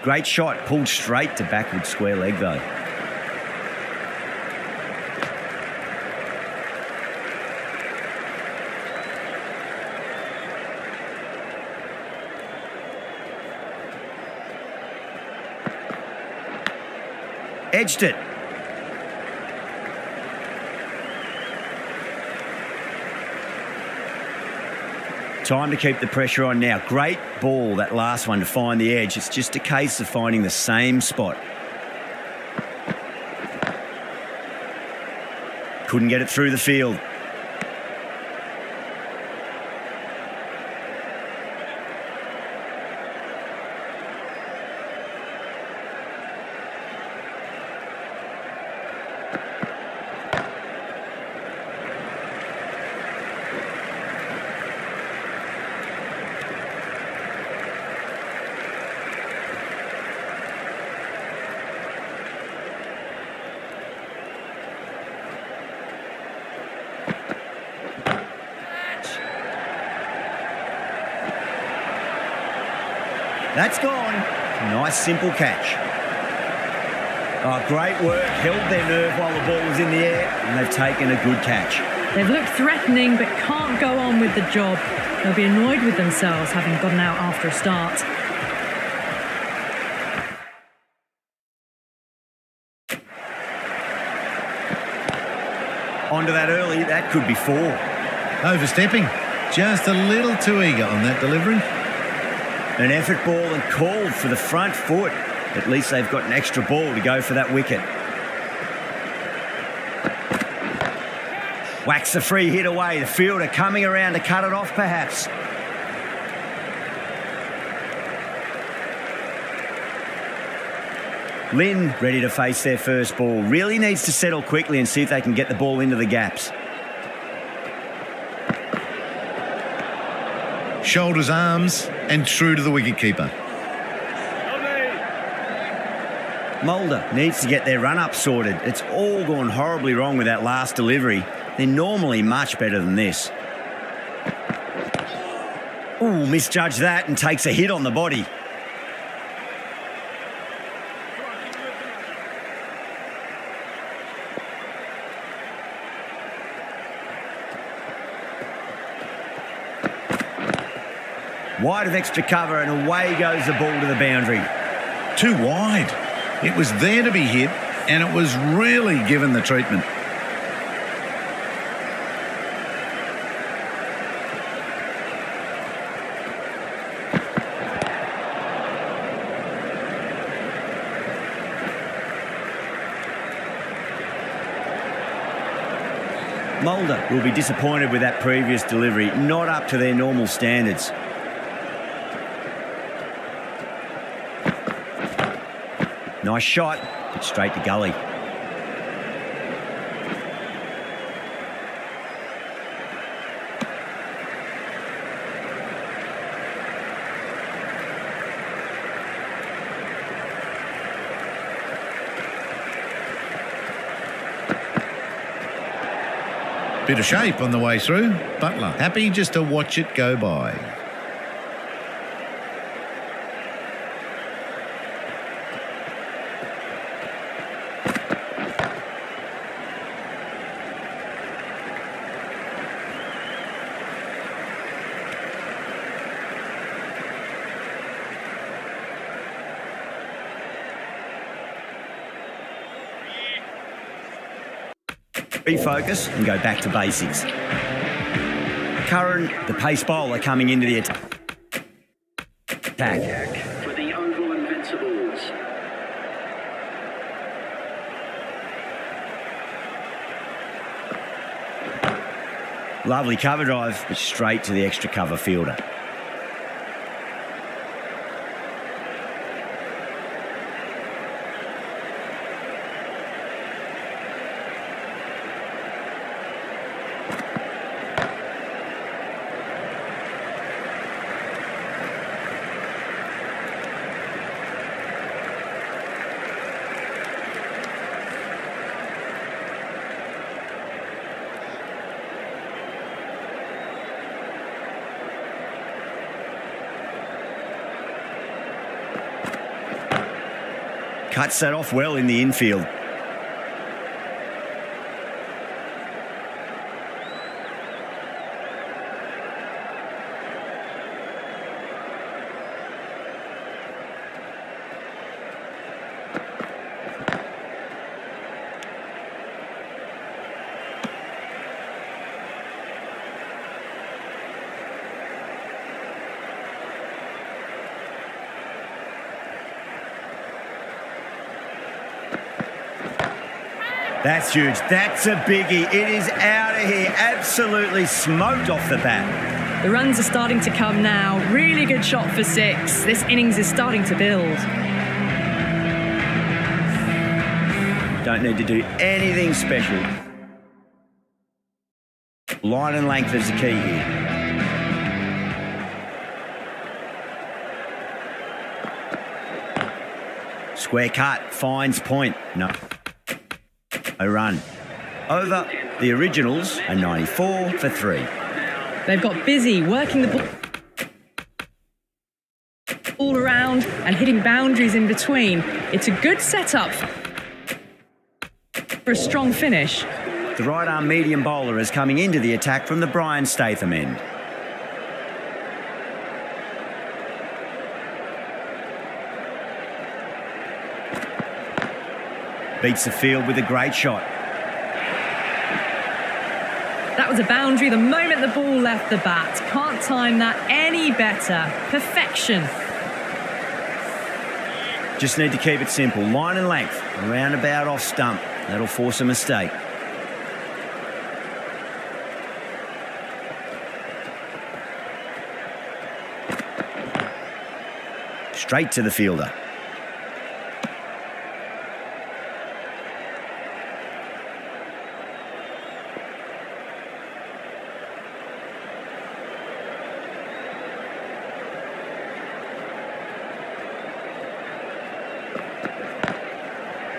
Great shot, pulled straight to backward square leg though. Edged it. Time to keep the pressure on now. Great ball, that last one, to find the edge. It's just a case of finding the same spot. Couldn't get it through the field. That's gone. Nice, simple catch. Oh, great work. Held their nerve while the ball was in the air, and they've taken a good catch. They've looked threatening but can't go on with the job. They'll be annoyed with themselves having gotten out after a start. Onto that early. That could be 4. Overstepping. Just a little too eager on that delivery. An effort ball and called for the front foot. At least they've got an extra ball to go for that wicket. Whacks the free hit away. The fielder coming around to cut it off, perhaps. Lynn ready to face their first ball. Really needs to settle quickly and see if they can get the ball into the gaps. Shoulders, arms, and true to the wicketkeeper. Mulder needs to get their run-up sorted. It's all gone horribly wrong with that last delivery. They're normally much better than this. Ooh, misjudged that and takes a hit on the body. Wide of extra cover and away goes the ball to the boundary. Too wide. It was there to be hit, and it was really given the treatment. Mulder will be disappointed with that previous delivery, not up to their normal standards. Nice shot, but straight to gully. Bit of shape on the way through. Butler happy just to watch it go by. Refocus and go back to basics. Curran, the pace bowler, coming into the attack. For the Oval Invincibles. Lovely cover drive, but straight to the extra cover fielder. Cuts that off well in the infield. That's huge. That's a biggie. It is out of here. Absolutely smoked off the bat. The runs are starting to come now. Really good shot for 6. This innings is starting to build. Don't need to do anything special. Line and length is the key here. Square cut, finds point. No run. Over the Originals, a 94 for 3. They've got busy working the ball around and hitting boundaries in between. It's a good setup for a strong finish. The right-arm medium bowler is coming into the attack from the Brian Statham end. Beats the field with a great shot. That was a boundary the moment the ball left the bat. Can't time that any better. Perfection. Just need to keep it simple. Line and length, roundabout off stump. That'll force a mistake. Straight to the fielder.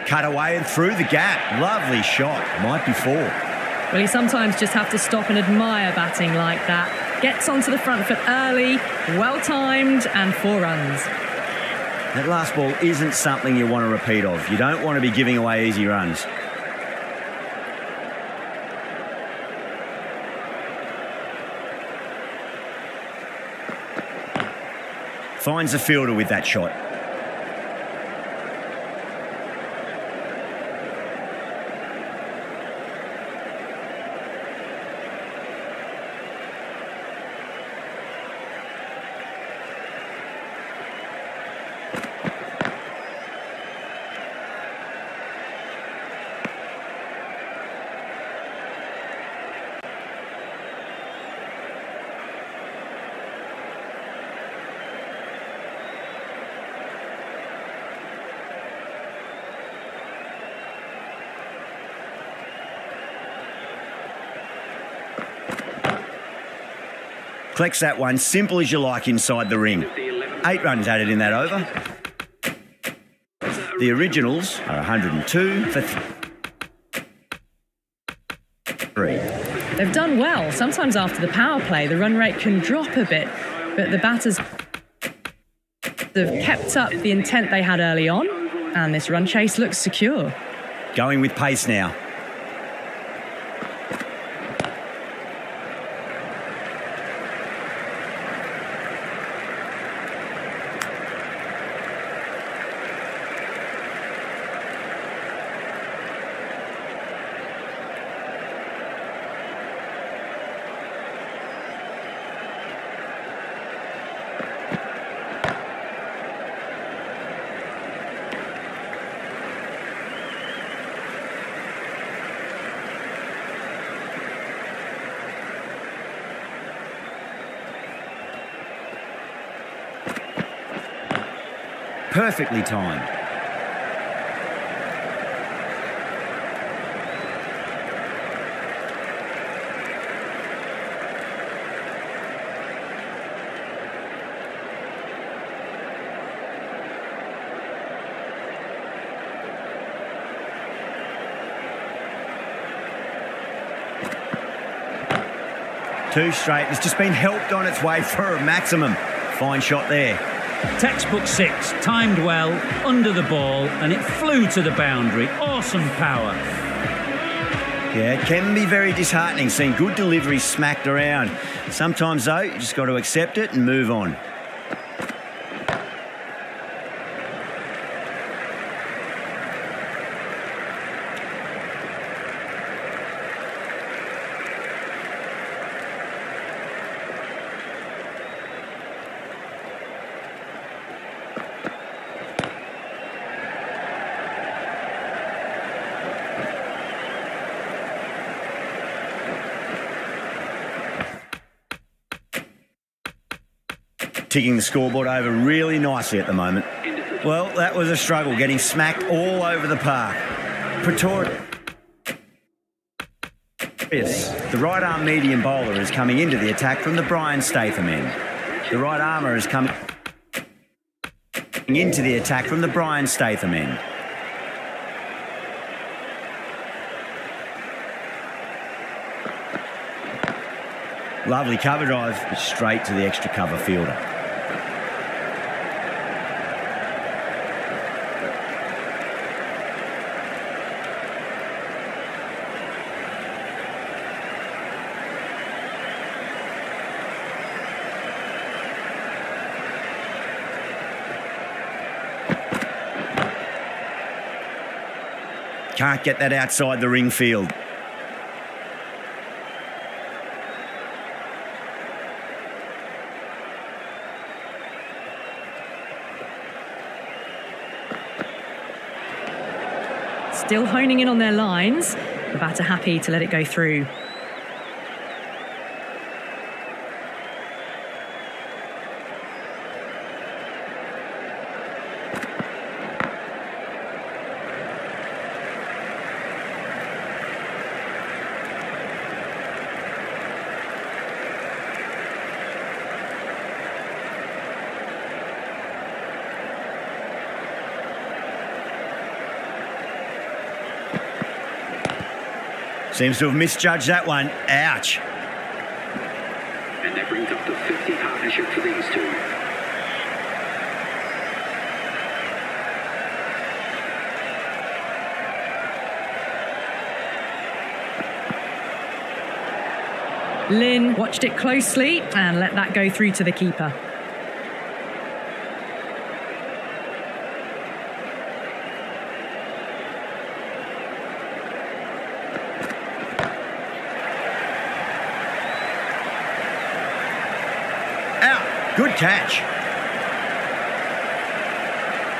Cut away and through the gap. Lovely shot. Might be 4. Well, you sometimes just have to stop and admire batting like that. Gets onto the front foot early, well-timed, and 4 runs. That last ball isn't something you want to repeat of. You don't want to be giving away easy runs. Finds the fielder with that shot. Collects that one, simple as you like, inside the ring. 8 runs added in that over. The Originals are 102 for 3. They've done well. Sometimes after the power play, the run rate can drop a bit, but the batters have kept up the intent they had early on, and this run chase looks secure. Going with pace now. Perfectly timed. Two straight. It's just been helped on its way for a maximum. Fine shot there. Textbook 6, timed well, under the ball, and it flew to the boundary. Awesome power. Yeah, it can be very disheartening seeing good delivery smacked around. Sometimes, though, you just got to accept it and move on. ticking the scoreboard over really nicely at the moment. Well, that was a struggle, getting smacked all over the park. Pretorius, the right arm medium bowler, is coming into the attack from the Brian Statham end. The right armour is coming into the attack from the Brian Statham end. Lovely cover drive, straight to the extra cover fielder. Can't get that outside the ring field. Still honing in on their lines. The batter happy to let it go through. Seems to have misjudged that one. Ouch. And that brings up the 50 partnership for these two. Lynn watched it closely and let that go through to the keeper. Good catch.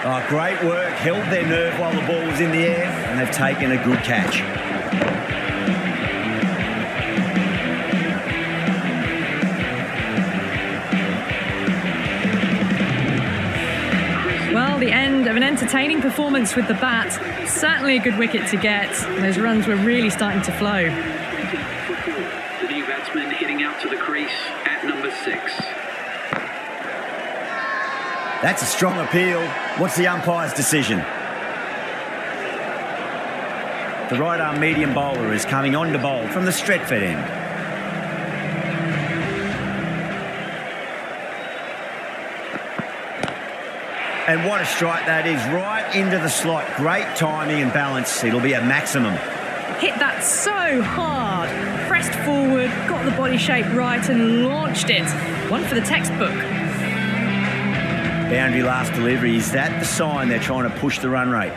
Oh, great work. Held their nerve while the ball was in the air, and they've taken a good catch. Well, the end of an entertaining performance with the bat. Certainly a good wicket to get. Those runs were really starting to flow. The new batsman hitting out to the crease at number 6. That's a strong appeal. What's the umpire's decision? The right arm medium bowler is coming on to bowl from the Stretford end. And what a strike that is, right into the slot. Great timing and balance. It'll be a maximum. Hit that so hard. Pressed forward, got the body shape right and launched it. One for the textbook. Boundary last delivery. Is that the sign they're trying to push the run rate?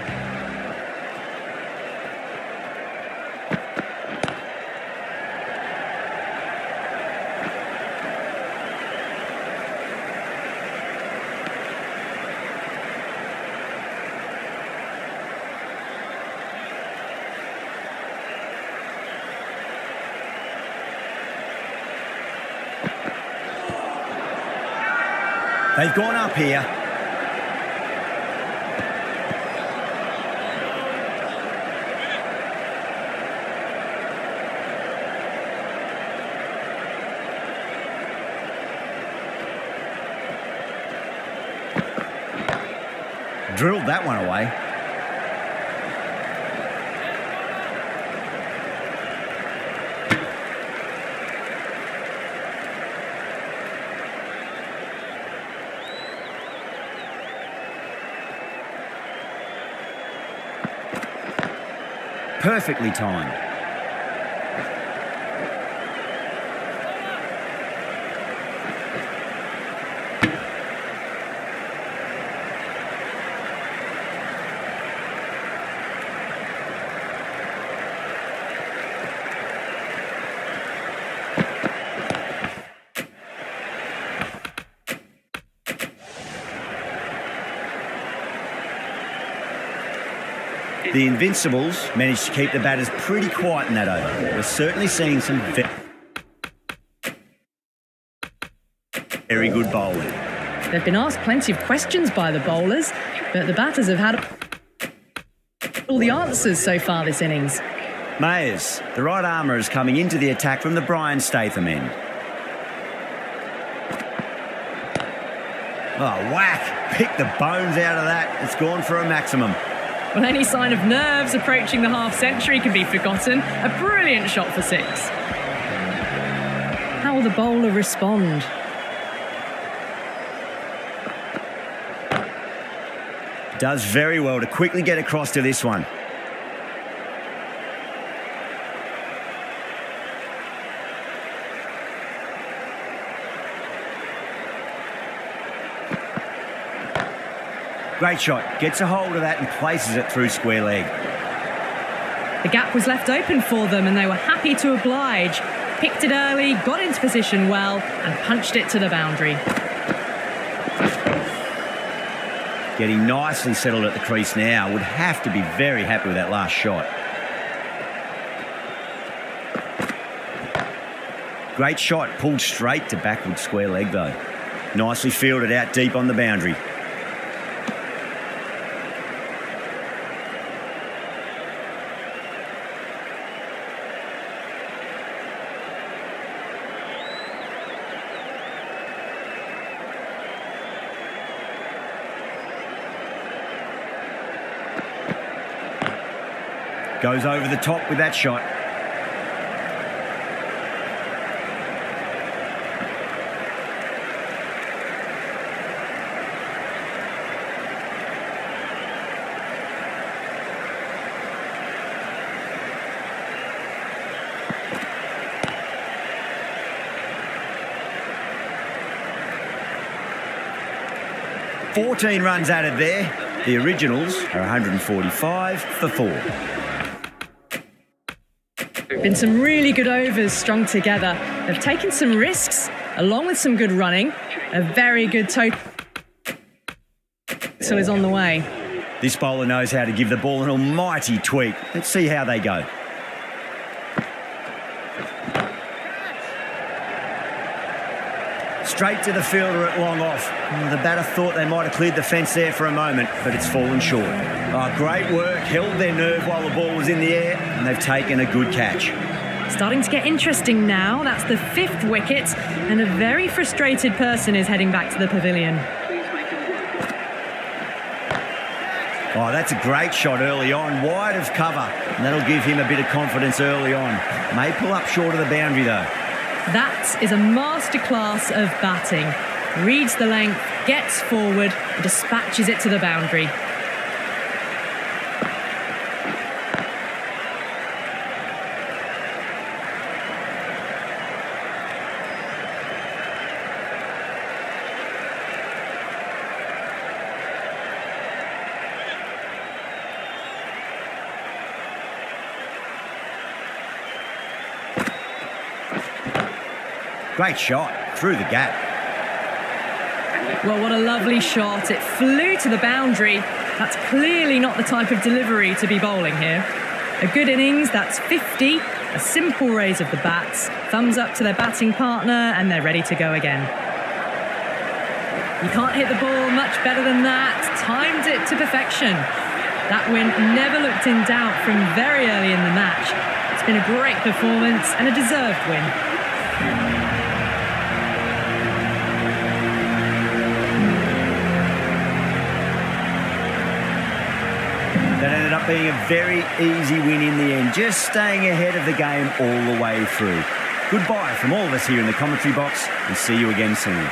They've gone up here. Drilled that one away. Perfectly timed. The Invincibles managed to keep the batters pretty quiet in that over. We're certainly seeing some very good bowling. They've been asked plenty of questions by the bowlers, but the batters have had all the answers so far this innings. Mayers, the right armour, is coming into the attack from the Brian Statham end. Oh, whack! Pick the bones out of that. It's gone for a maximum. Well, any sign of nerves approaching the half-century can be forgotten. A brilliant shot for 6. How will the bowler respond? Does very well to quickly get across to this one. Great shot. Gets a hold of that and places it through square leg. The gap was left open for them and they were happy to oblige. Picked it early, got into position well and punched it to the boundary. Getting nicely settled at the crease now. Would have to be very happy with that last shot. Great shot. Pulled straight to backward square leg though. Nicely fielded out deep on the boundary. Goes over the top with that shot. "14 runs added there. The Originals are 145 for 4. Been some really good overs strung together. They've taken some risks, along with some good running. A very good total is on the way. This bowler knows how to give the ball an almighty tweak. Let's see how they go. Straight to the fielder at long off. The batter thought they might have cleared the fence there for a moment, but it's fallen short. Oh, great work. Held their nerve while the ball was in the air, and they've taken a good catch. Starting to get interesting now. That's the 5th wicket, and a very frustrated person is heading back to the pavilion. Oh, that's a great shot early on, wide of cover, and that'll give him a bit of confidence early on. May pull up short of the boundary though. That is a masterclass of batting. Reads the length, gets forward, and dispatches it to the boundary. Great shot, through the gap. Well, what a lovely shot. It flew to the boundary. That's clearly not the type of delivery to be bowling here. A good innings, that's 50. A simple raise of the bats. Thumbs up to their batting partner, and they're ready to go again. You can't hit the ball much better than that. Timed it to perfection. That win never looked in doubt from very early in the match. It's been a great performance and a deserved win. That ended up being a very easy win in the end, just staying ahead of the game all the way through. Goodbye from all of us here in the commentary box, and see you again soon.